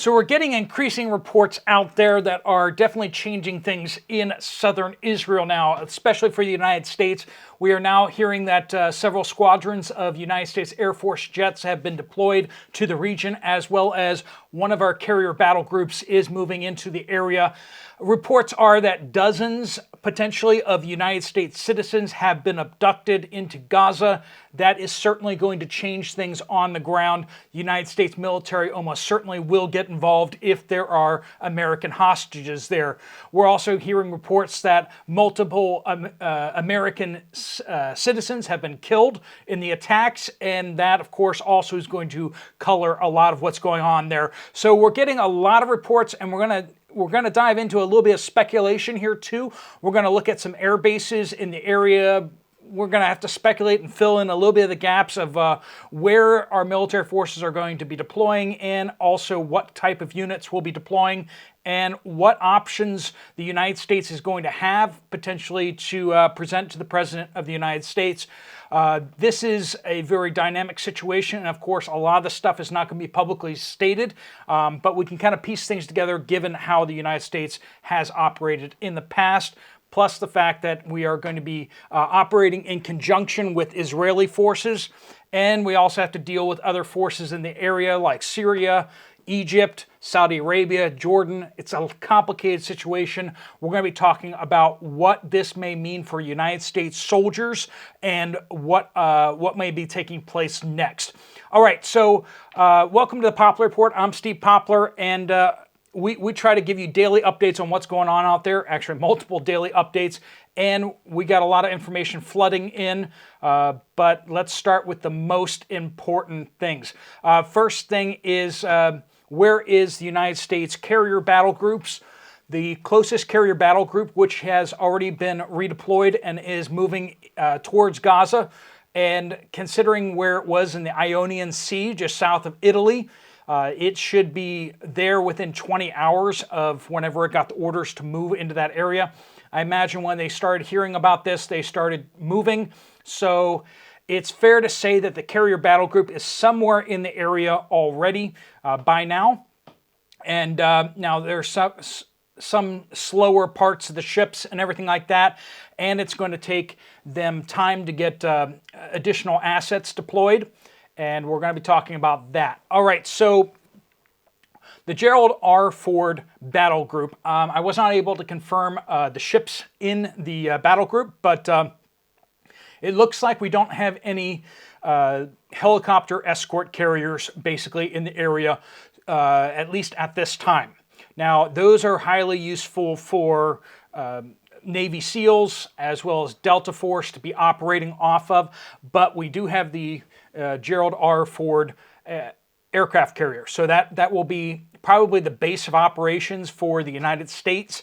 So we're getting increasing reports out there that are definitely changing things in southern Israel now, especially for the United States. We are now hearing that several squadrons of United States Air Force jets have been deployed to the region, as well as one of our carrier battle groups is moving into the area. Reports are that dozens, potentially, of United States citizens have been abducted into Gaza. That is certainly going to change things on the ground. The United States military almost certainly will get involved if there are American hostages there. We're also hearing reports that multiple American citizens have been killed in the attacks, and that, of course, also is going to color a lot of what's going on there. So we're getting a lot of reports, and we're going to dive into a little bit of speculation here too. We're going to look at some air bases in the area. We're going to have to speculate and fill in a little bit of the gaps of where our military forces are going to be deploying, and also what type of units we'll be deploying, and what options the United States is going to have potentially to present to the President of the United States. This is a very dynamic situation, and of course a lot of the stuff is not going to be publicly stated, but we can kind of piece things together given how the United States has operated in the past, plus the fact that we are going to be operating in conjunction with Israeli forces, and we also have to deal with other forces in the area like Syria, Egypt, Saudi Arabia, Jordan. It's a complicated situation. We're going to be talking about what this may mean for United States soldiers and what may be taking place next. All right, so welcome to the Poplar Report. I'm Steve Poplar, and we try to give you daily updates on what's going on out there, actually multiple daily updates, and we got a lot of information flooding in, but let's start with the most important things. First thing is, where is the United States carrier battle groups? The closest carrier battle group, which has already been redeployed and is moving towards Gaza, and considering where it was in the Ionian Sea, just south of Italy, it should be there within 20 hours of whenever it got the orders to move into that area. I imagine when they started hearing about this, they started moving. So it's fair to say that the carrier battle group is somewhere in the area already by now. And now there's some slower parts of the ships and everything like that, and it's going to take them time to get additional assets deployed. And we're going to be talking about that. All right, so the Gerald R. Ford battle group. I was not able to confirm the ships in the battle group, but it looks like we don't have any helicopter escort carriers basically in the area, at least at this time. Now, those are highly useful for Navy SEALs as well as Delta Force to be operating off of, but we do have the Gerald R. Ford aircraft carrier. So that will be probably the base of operations for the United States.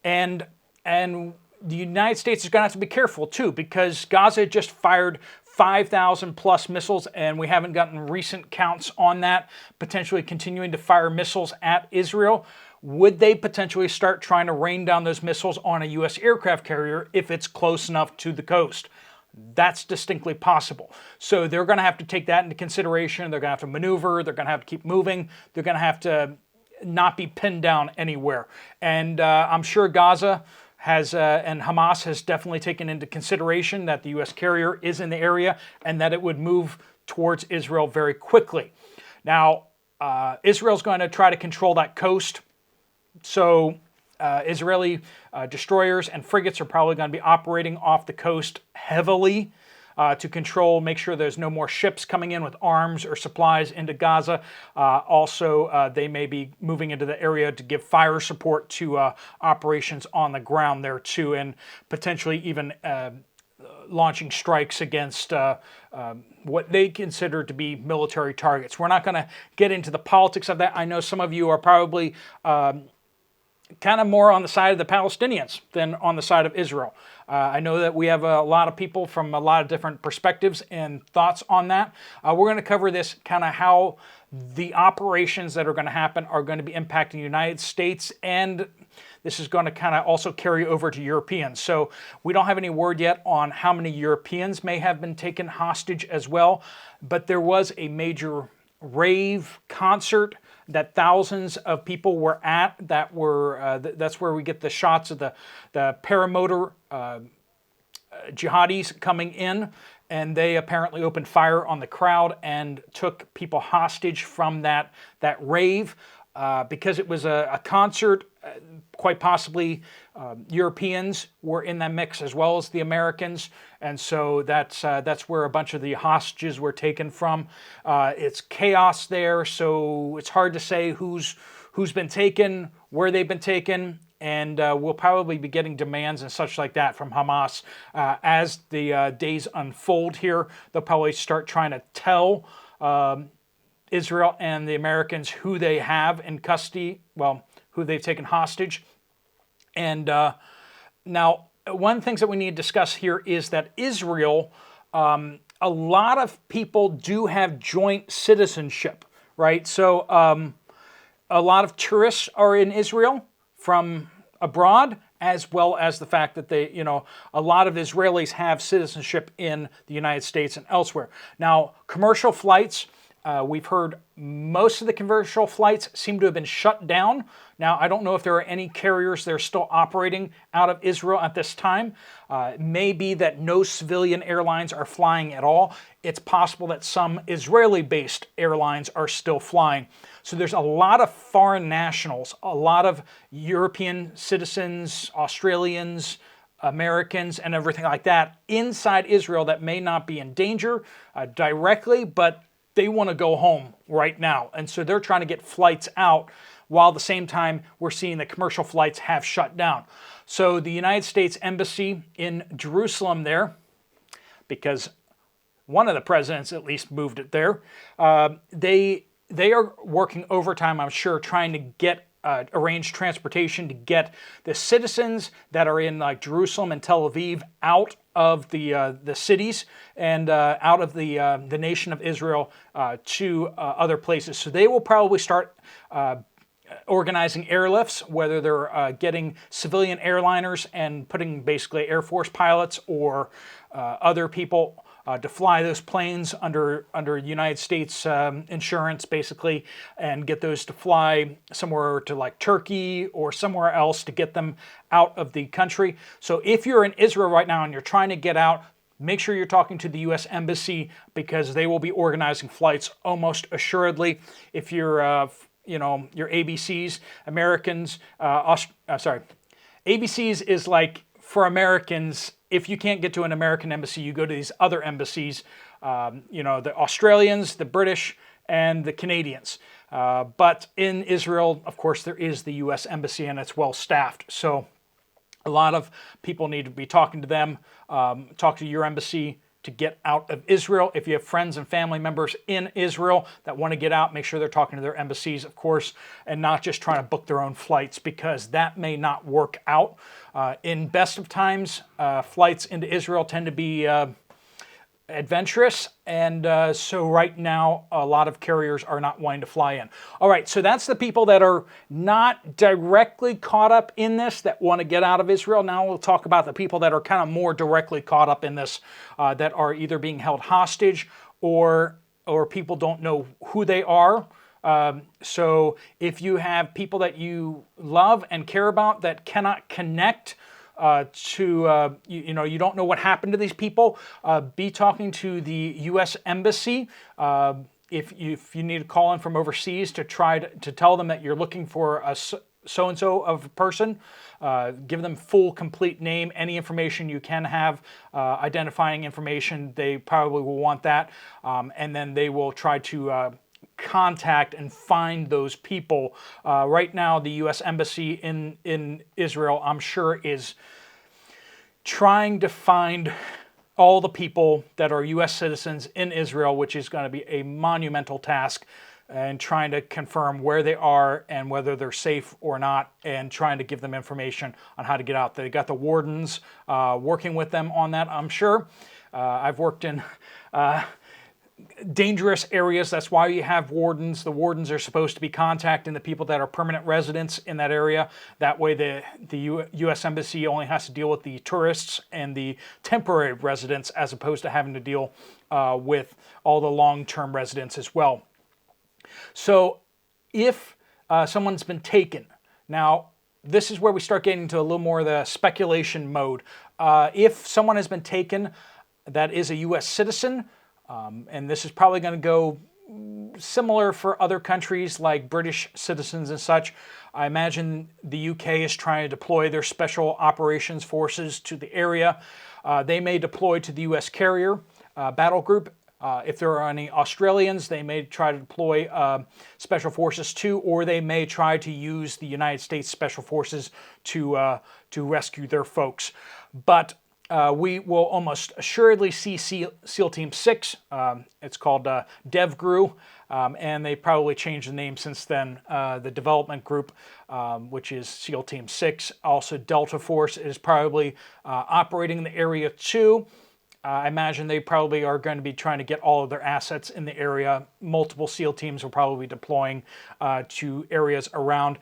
And the United States is going to have to be careful too, because Gaza just fired 5,000 plus missiles, and we haven't gotten recent counts on that, potentially continuing to fire missiles at Israel. Would they potentially start trying to rain down those missiles on a U.S. aircraft carrier if it's close enough to the coast? That's distinctly possible. So they're going to have to take that into consideration. They're going to have to maneuver. They're going to have to keep moving. They're going to have to not be pinned down anywhere. And I'm sure Gaza has, and Hamas has definitely taken into consideration that the U.S. carrier is in the area and that it would move towards Israel very quickly. Now, Israel's going to try to control that coast. So Israeli destroyers and frigates are probably going to be operating off the coast heavily to control, make sure there's no more ships coming in with arms or supplies into Gaza. Also, they may be moving into the area to give fire support to operations on the ground there too, and potentially even launching strikes against what they consider to be military targets. We're not going to get into the politics of that. I know some of you are probably kind of more on the side of the Palestinians than on the side of Israel. I know that we have a lot of people from a lot of different perspectives and thoughts on that. We're going to cover this kind of how the operations that are going to happen are going to be impacting the United States, and this is going to kind of also carry over to Europeans. So we don't have any word yet on how many Europeans may have been taken hostage as well, but there was a major rave concert that thousands of people were at. That's where we get the shots of the paramotor jihadis coming in, and they apparently opened fire on the crowd and took people hostage from that rave. Because it was a concert, quite possibly Europeans were in that mix as well as the Americans, and so that's where a bunch of the hostages were taken from. It's chaos there, so it's hard to say who's been taken, where they've been taken, and we'll probably be getting demands and such like that from Hamas as the days unfold here. They'll probably start trying to tell Israel and the Americans who they have in custody, well, who they've taken hostage. And now, one of the things that we need to discuss here is that Israel, a lot of people do have joint citizenship, right? So a lot of tourists are in Israel from abroad, as well as the fact that a lot of Israelis have citizenship in the United States and elsewhere. Now, commercial flights, we've heard most of the commercial flights seem to have been shut down. Now, I don't know if there are any carriers that are still operating out of Israel at this time. It may be that no civilian airlines are flying at all. It's possible that some Israeli-based airlines are still flying. So there's a lot of foreign nationals, a lot of European citizens, Australians, Americans, and everything like that inside Israel that may not be in danger directly, but they want to go home right now. And so they're trying to get flights out, while at the same time we're seeing that commercial flights have shut down. So the United States Embassy in Jerusalem there, because one of the presidents at least moved it there, they are working overtime, I'm sure, trying to get arrange transportation to get the citizens that are in like Jerusalem and Tel Aviv out of the cities and out of the nation of Israel to other places. So they will probably start organizing airlifts, whether they're getting civilian airliners and putting basically Air Force pilots or other people to fly those planes under United States insurance, basically, and get those to fly somewhere to like Turkey or somewhere else to get them out of the country. So if you're in Israel right now and you're trying to get out, make sure you're talking to the U.S. Embassy, because they will be organizing flights almost assuredly. If you're, your ABCs, Americans, ABCs is like for Americans. If you can't get to an American embassy, you go to these other embassies, the Australians, the British, and the Canadians. But in Israel, of course, there is the U.S. Embassy, and it's well staffed. So a lot of people need to be talking to them, talk to your embassy to get out of Israel. If you have friends and family members in Israel that want to get out, make sure they're talking to their embassies, of course, and not just trying to book their own flights, because that may not work out. In best of times, flights into Israel tend to be adventurous, and so right now a lot of carriers are not wanting to fly in. All right, so that's the people that are not directly caught up in this that want to get out of Israel. Now we'll talk about the people that are kind of more directly caught up in this, that are either being held hostage or people don't know who they are. So if you have people that you love and care about that cannot connect you don't know what happened to these people, be talking to the U.S. Embassy. If you need to call in from overseas to try to tell them that you're looking for a so-and-so of a person, give them full, complete name, any information you can have, identifying information, they probably will want that, and then they will try to contact and find those people. Right now, the U.S. Embassy in Israel, I'm sure, is trying to find all the people that are U.S. citizens in Israel, which is going to be a monumental task, and trying to confirm where they are and whether they're safe or not, and trying to give them information on how to get out. They got the wardens working with them on that, I'm sure. I've worked in dangerous areas. That's why you have wardens. The wardens are supposed to be contacting the people that are permanent residents in that area. That way the U.S. Embassy only has to deal with the tourists and the temporary residents, as opposed to having to deal with all the long-term residents as well. So if someone's been taken. Now, this is where we start getting into a little more of the speculation mode. If someone has been taken that is a U.S. citizen, and this is probably going to go similar for other countries like British citizens and such. I imagine the UK is trying to deploy their special operations forces to the area. They may deploy to the US carrier battle group. If there are any Australians, they may try to deploy special forces too, or they may try to use the United States Special Forces to rescue their folks. But we will almost assuredly see SEAL Team 6. It's called DevGru, and they probably changed the name since then. The development group, which is SEAL Team 6. Also, Delta Force is probably operating in the area too. I imagine they probably are going to be trying to get all of their assets in the area. Multiple SEAL teams will probably be deploying to areas around.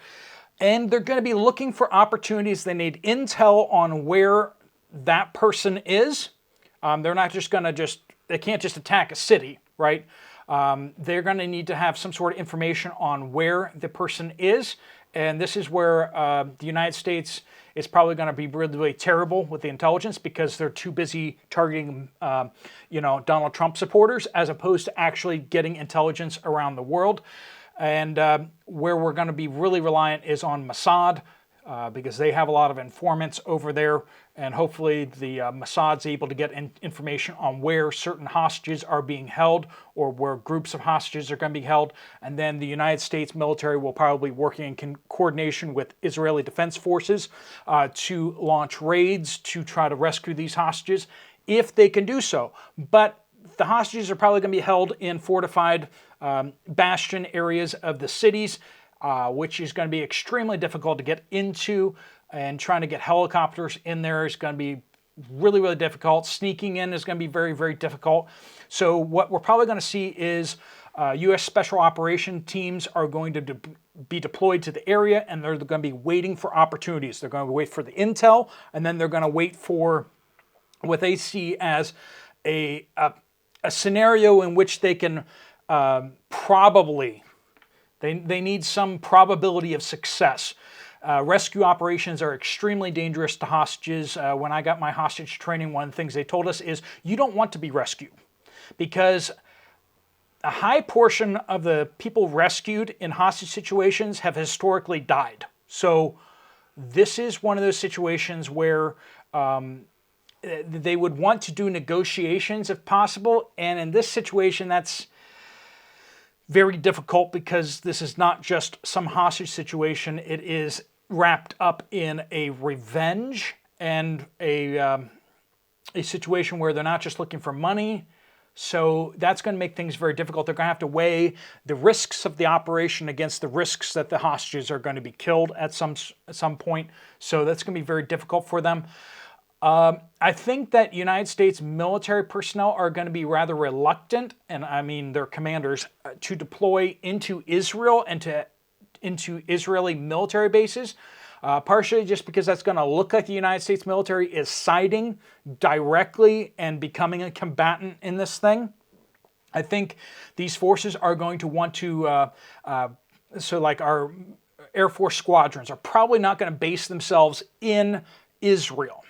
And they're going to be looking for opportunities. They need intel on where that person is. They're not just going to they can't just attack a city, right? They're going to need to have some sort of information on where the person is. And this is where the United States is probably going to be really, really terrible with the intelligence, because they're too busy targeting, Donald Trump supporters, as opposed to actually getting intelligence around the world. And where we're going to be really reliant is on Mossad, because they have a lot of informants over there, and hopefully the Mossad's able to get information on where certain hostages are being held, or where groups of hostages are going to be held, and then the United States military will probably be working in coordination with Israeli Defense Forces to launch raids to try to rescue these hostages, if they can do so. But the hostages are probably going to be held in fortified bastion areas of the cities, which is going to be extremely difficult to get into, and trying to get helicopters in there is going to be really, really difficult. Sneaking in is going to be very, very difficult. So what we're probably going to see is U.S. Special Operation teams are going to be deployed to the area, and they're going to be waiting for opportunities. They're going to wait for the intel, and then they're going to wait for what they see as a scenario in which they can probably... They need some probability of success. Rescue operations are extremely dangerous to hostages. When I got my hostage training, one of the things they told us is you don't want to be rescued, because a high portion of the people rescued in hostage situations have historically died. So this is one of those situations where they would want to do negotiations if possible. And in this situation, that's very difficult, because this is not just some hostage situation. It is wrapped up in a revenge and a situation where they're not just looking for money. So that's going to make things very difficult. They're going to have to weigh the risks of the operation against the risks that the hostages are going to be killed at some point. So that's going to be very difficult for them. I think that United States military personnel are going to be rather reluctant, and I mean their commanders, to deploy into Israel and into Israeli military bases, partially just because that's going to look like the United States military is siding directly and becoming a combatant in this thing. I think these forces are going to want to, so like our Air Force squadrons are probably not going to base themselves in Israel.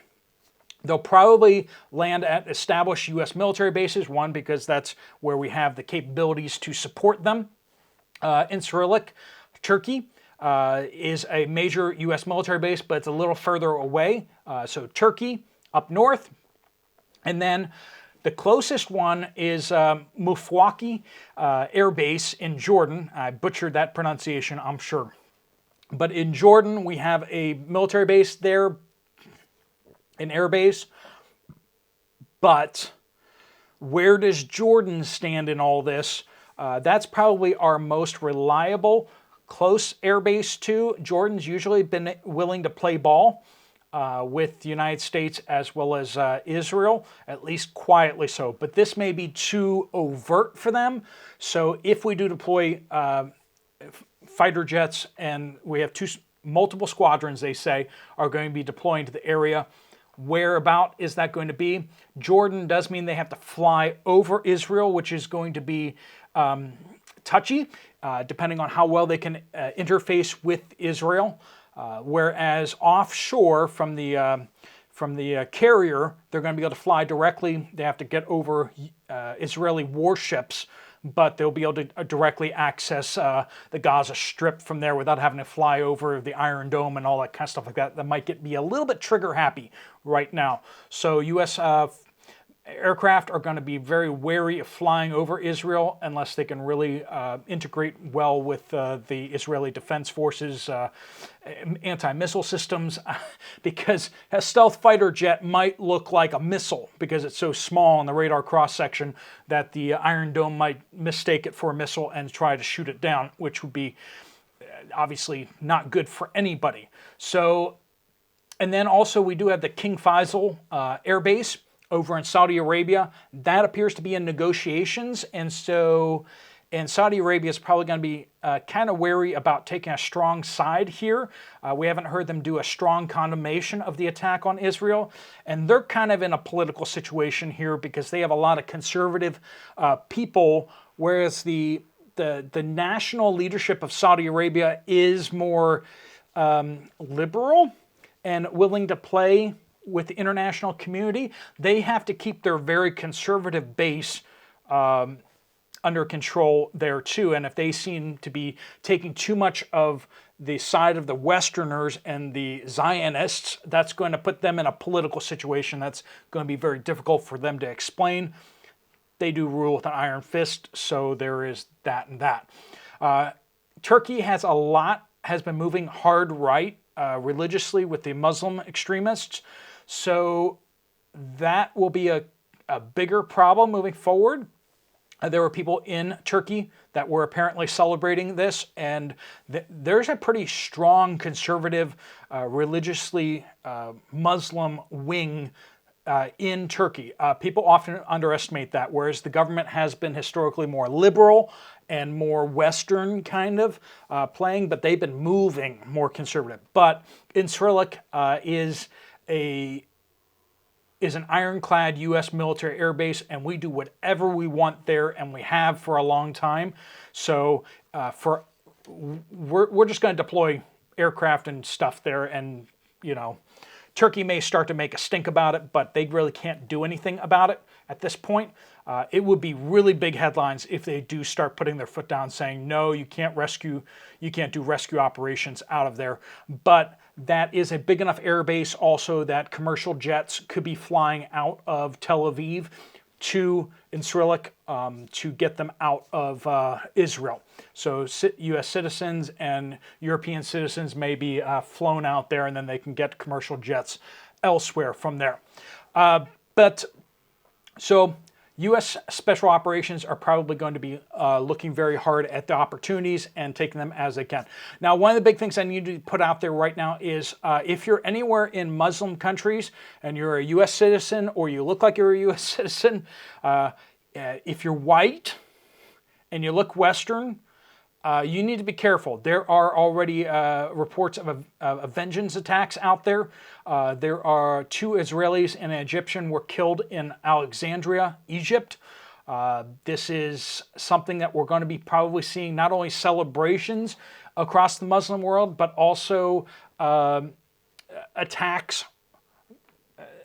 They'll probably land at established U.S. military bases, one, because that's where we have the capabilities to support them. Incirlik, Turkey, is a major U.S. military base, but it's a little further away. So Turkey, up north. And then the closest one is Mufwaki Air Base in Jordan. I butchered that pronunciation, I'm sure. But in Jordan, we have a military base there, an air base. But where does Jordan stand in all this? That's probably our most reliable close air base too. Jordan's usually been willing to play ball with the United States as well as Israel, at least quietly so. But this may be too overt for them. So if we do deploy fighter jets, and we have multiple squadrons, they say, are going to be deploying to the area, whereabout is that going to be? Jordan does mean they have to fly over Israel, which is going to be touchy, depending on how well they can interface with Israel. Whereas offshore from the carrier, they're going to be able to fly directly. They have to get over Israeli warships, but they'll be able to directly access the Gaza Strip from there without having to fly over the Iron Dome and all that kind of stuff like that. That might be a little bit trigger happy right now. So U.S. Aircraft are going to be very wary of flying over Israel unless they can really integrate well with the Israeli Defense Forces anti-missile systems, because a stealth fighter jet might look like a missile because it's so small in the radar cross-section that the Iron Dome might mistake it for a missile and try to shoot it down, which would be obviously not good for anybody. So, and then also we do have the King Faisal Air Base over in Saudi Arabia. That appears to be in negotiations, and Saudi Arabia is probably going to be kind of wary about taking a strong side here. We haven't heard them do a strong condemnation of the attack on Israel, and they're kind of in a political situation here because they have a lot of conservative people, whereas the national leadership of Saudi Arabia is more liberal and willing to play with the international community. They have to keep their very conservative base under control there too. And if they seem to be taking too much of the side of the Westerners and the Zionists, that's going to put them in a political situation that's going to be very difficult for them to explain. They do rule with an iron fist, so there is that and that. Turkey has been moving hard right religiously with the Muslim extremists. So that will be a bigger problem moving forward. There were people in Turkey that were apparently celebrating this, and there's a pretty strong conservative, religiously Muslim wing in Turkey. People often underestimate that, whereas the government has been historically more liberal and more Western kind of playing, but they've been moving more conservative. But Incirlik is an ironclad U.S. military air base, and we do whatever we want there, and we have for a long time. So we're just going to deploy aircraft and stuff there, and Turkey may start to make a stink about it, but they really can't do anything about it at this point. It would be really big headlines if they do start putting their foot down, saying no, you can't do rescue operations out of there. But that is a big enough air base also that commercial jets could be flying out of Tel Aviv to Incirlik to get them out of Israel. So U.S. citizens and European citizens may be flown out there, and then they can get commercial jets elsewhere from there. So U.S. special operations are probably going to be looking very hard at the opportunities and taking them as they can. Now, one of the big things I need to put out there right now is if you're anywhere in Muslim countries and you're a U.S. citizen or you look like you're a U.S. citizen, if you're white and you look Western, you need to be careful. There are already reports of vengeance attacks out there. There are 2 Israelis and an Egyptian were killed in Alexandria, Egypt. This is something that we're going to be probably seeing not only celebrations across the Muslim world, but also attacks,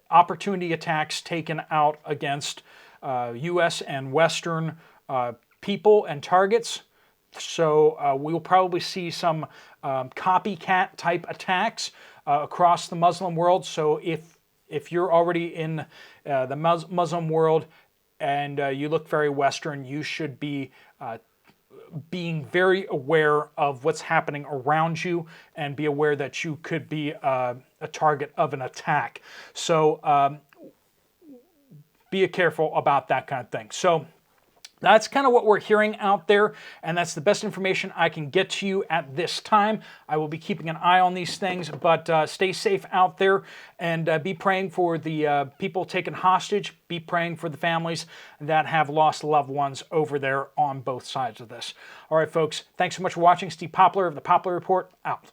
opportunity attacks taken out against U.S. and Western people and targets. So we'll probably see some copycat type attacks across the Muslim world. So if you're already in the Muslim world and you look very Western, you should be being very aware of what's happening around you and be aware that you could be a target of an attack. So be careful about that kind of thing. So that's kind of what we're hearing out there, and that's the best information I can get to you at this time. I will be keeping an eye on these things, but stay safe out there and be praying for the people taken hostage. Be praying for the families that have lost loved ones over there on both sides of this. All right, folks, thanks so much for watching. Steve Poplar of the Poplar Report, out.